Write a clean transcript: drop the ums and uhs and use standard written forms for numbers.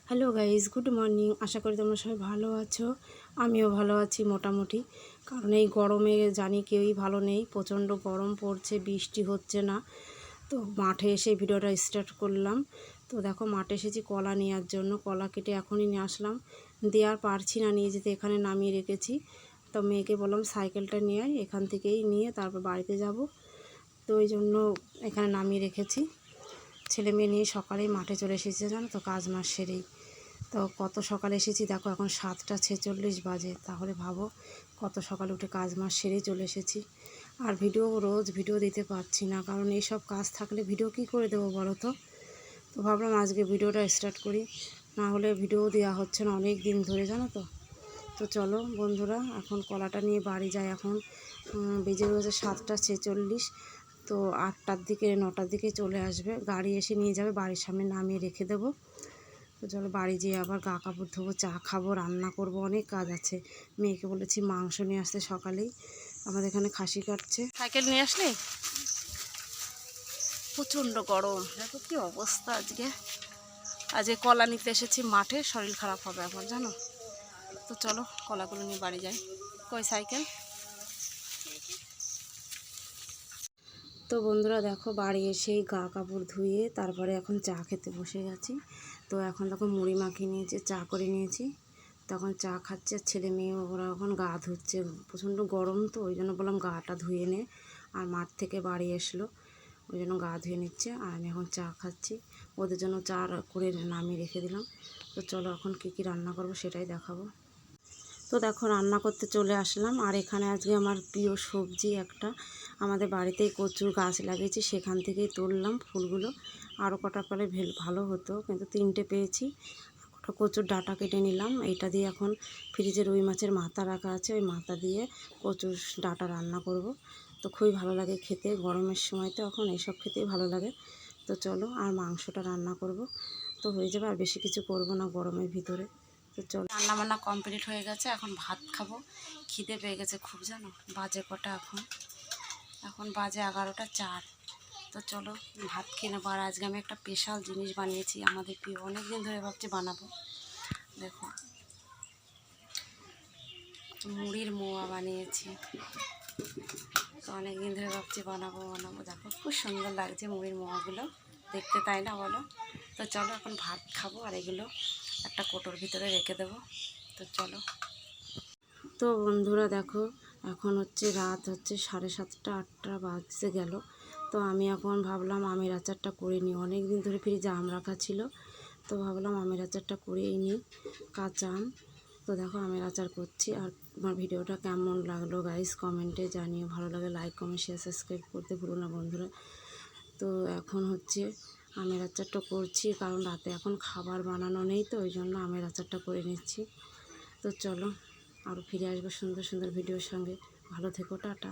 Hello guys, good morning. আশা করি তোমরা সবাই ভালো আছো। আমিও ভালো আছি মোটামুটি, কারণ এই গরমে জানি কেউই ভালো নেই। প্রচণ্ড গরম পড়ছে, বৃষ্টি হচ্ছে না। তো মাঠে এসে ভিডিওটা স্টার্ট করলাম। তো দেখো, মাঠে এসেছি কলা নেওয়ার জন্য। কলা কেটে এখনই নিয়ে আসলাম, দিয়ে আর পারছি না নিয়ে যেতে, এখানে নামিয়ে রেখেছি। তো মেয়েকে বললাম সাইকেলটা নিয়ে আয়, এখান থেকেই নিয়ে তারপর বাড়িতে যাব। তো ওই জন্য এখানে নামিয়ে রেখেছি। ছেলে মেয়ে নিয়ে সকালেই মাঠে চলে এসেছে, জানো তো, কাজ মাস সেরেই। তো কত সকালে এসেছি দেখো, এখন 7টা 46 বাজে। তাহলে ভাবো কত সকালে উঠে কাজ মাস সেরেই চলে এসেছি। আর রোজ ভিডিও দিতে পারছি না, কারণ এইসব কাজ থাকলে ভিডিও কি করে দেবো বলো তো। তো ভাবলাম আজকে ভিডিওটা স্টার্ট করি, না হলে ভিডিও দেওয়া হচ্ছে না অনেক দিন ধরে, জানো তো। তো চলো বন্ধুরা, এখন কলাটা নিয়ে বাড়ি যাই। এখন বেজে গেছে 7টা 46। তো 8টার দিকে 9টার দিকে চলে আসবে গাড়ি, এসে নিয়ে যাবে, বাড়ির সামনে নামিয়ে রেখে দেবো। তো চলো বাড়ি যেয়ে আবার গা কাপড় ধোবো, চা খাবো, রান্না করব, অনেক কাজ আছে। মেয়েকে বলেছি মাংস নিয়ে আসতে সকালেই, আমাদের এখানে খাসি কাটছে। সাইকেল নিয়ে আসলে প্রচণ্ড গরম, দেখো কী অবস্থা। আজকে কলা নিতে এসেছি মাঠে, শরীর খারাপ হবে এখন, জানো। তো চলো কলাগুলো নিয়ে বাড়ি যাই। কই সাইকেল? তো বন্ধুরা দেখো, বাড়ি এসেই গা কাপড় ধুয়ে তারপরে এখন চা খেতে বসে গেছি। তো এখন তখন মুড়ি মাখিয়ে নিয়েছি, চা করে নিয়েছি। তখন চা খাচ্ছে ছেলে মেয়ে, ওরা এখন গা ধুচ্ছে। প্রচণ্ড গরম, তো ওই জন্য বললাম গাটা ধুয়ে নে। আর মাঠ থেকে বাড়ি আসলো, ওই জন্য গা ধুয়ে নিচ্ছে। আর আমি এখন চা খাচ্ছি, ওদের জন্য চা করে নামিয়ে রেখে দিলাম। তো চলো এখন কী কী রান্না করবো সেটাই দেখাবো। তো দেখো রান্না করতে চলে আসলাম। আর এখানে আজকে আমার প্রিয় সবজি একটা, আমাদের বাড়িতেই কচুর গাছ লাগিয়েছি, সেখান থেকেই তুললাম ফুলগুলো। আরও কটা পেলে ভালো হতো, কিন্তু 3টে পেয়েছি। কচুর ডাঁটা কেটে নিলাম, এইটা দিয়ে এখন ফ্রিজে রুই মাছের মাথা রাখা আছে, ওই মাথা দিয়ে কচুর ডাঁটা রান্না করব। তো খুবই ভালো লাগে খেতে, গরমের সময় তো এখন এইসব খেতেই ভালো লাগে। তো চলো, আর মাংসটা রান্না করব, তো হয়ে যাবে। আর বেশি কিছু করব না গরমের ভিতরে। তো চলো, রান্নাবান্না কমপ্লিট হয়ে গেছে, এখন ভাত খাবো। খিদে পেয়ে গেছে খুব, জানো। বাজে কটা এখন বাজে 11টা 4। তো চলো ভাত খেয়ে নেবো। আর আজকে আমি একটা স্পেশাল জিনিস বানিয়েছি, আমাদের প্রিয়, অনেক দিন ধরে ভাবছি বানাবো। দেখো, মুড়ির মোয়া বানিয়েছি। তো অনেক দিন ধরে ভাবছি বানাবো। দেখো খুব সুন্দর লাগছে মুড়ির মোয়াগুলো দেখতে, তাই না বলো? তো চলো এখন ভাত খাবো, আর এগুলো একটা কোটোর ভিতরে রেখে দেবো। তো চলো। তো বন্ধুরা দেখো, এখন রাত 7:30 8টা বাজতে গেল। তো আমি এখন ভাবলাম আমের আচারটা করে নিই, অনেক দিন ধরে ফ্রিজে আম রাখা ছিল। তো ভাবলাম আমের আচারটা করেই নিই, কাঁচা আম। তো দেখো আমের আচার করছি। আর আমার ভিডিওটা কেমন লাগলো গাইস কমেন্টে জানিও, ভালো লাগে লাইক কমেন্ট শেয়ার সাবস্ক্রাইব করতে ভুলো না বন্ধুরা। তো এখন আমের আচারটা করছি, কারণ রাতে এখন খাবার বানানো নেই, তো ওই জন্য আমের আচারটা করে নিচ্ছি। তো চলো, আরও ফিরে আসবো সুন্দর সুন্দর ভিডিওর সঙ্গে। ভালো থেকো, টাটা।